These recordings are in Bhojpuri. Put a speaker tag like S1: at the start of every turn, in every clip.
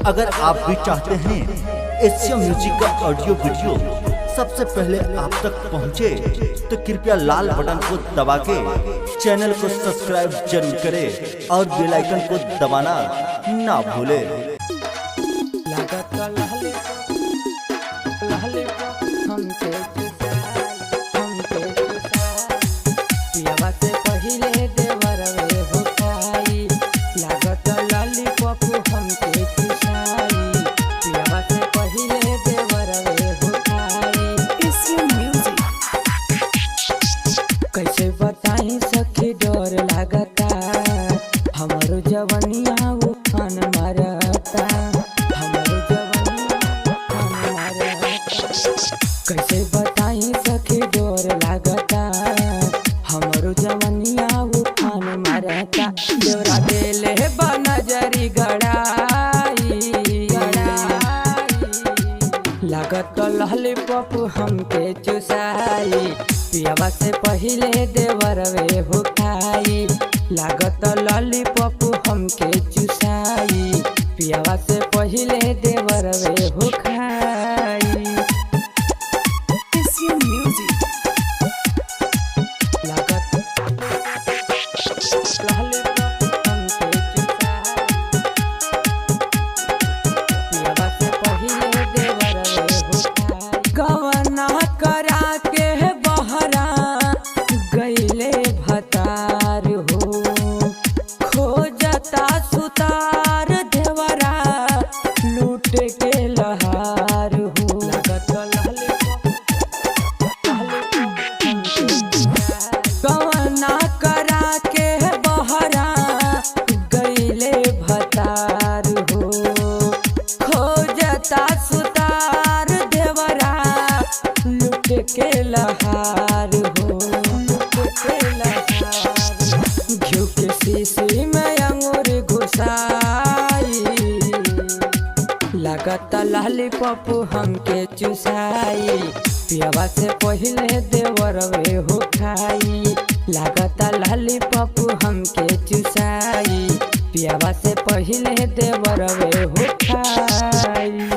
S1: अगर आप भी चाहते हैं एशिया म्यूजिक का ऑडियो वीडियो सबसे पहले आप तक पहुंचे, तो कृपया लाल बटन को दबा के चैनल को सब्सक्राइब जरूर करें और बेल आइकन को दबाना ना भूलें।
S2: कैसे बताई सखी डर लागता, हमारो जवनिया उफान मारता, हमारो जवनिया उफान मारता। कैसे बताई सखी डर लागता, हमारो जवनिया उफान मारता। देवरा देले बनजरी गड़ाई लागत लॉलीपॉप हमके चुसाई, पियावा से पहिले देवरवे हो खाई। लागत लॉलीपॉप हमके चुसाई, पियावा से पहिले देवरवे हो खाई। लागत लॉलीपॉप हमके चुसाई, पियावा से पहिले देवरवे हो खाई। गवना करा के गईले भतार हो, खोजता सुतार देवरा लूट के लहार हो। लागत गवना करा के बहरा गईले भतार हो, खोजता सुतार देवरा लूट के लहार हो। घिउ के शीशी में अंगूर घुसाई, लागत लॉलीपॉप हमके चुसाई, पियावा से पहिले देवरवे हो खाई। लागत लॉलीपॉप हमके चुसाई, पियावा से पहिले देवरवे हो खाई।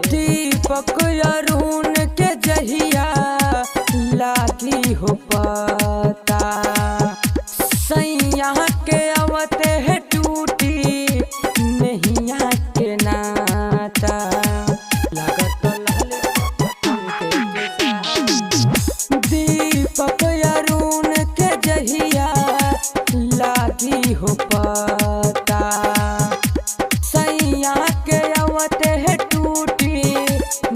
S2: दीपक अरुण के जहिया लागी हो पता, सैया के अवते है टूटी नैया के नाता। लागत दीपक अरुण के जहिया लागी हो पता, सैया के अवते है टूटी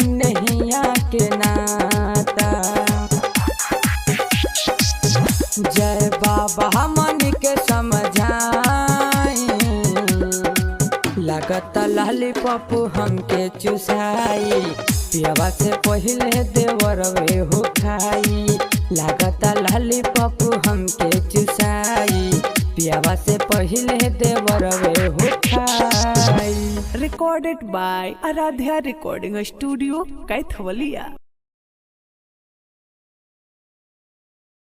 S2: नैया के नाता। जय बाबा मन के समझाई, लागत लॉलीपॉप हमके चुसाई, पियावा से पहिले देवरवे हो खाई। लागत लॉलीपॉप हमके चुसाई, पियावा से पहिले देवरवे हो खाई।
S3: Recorded by Aradhya Recording Studio, Kaithawaliya।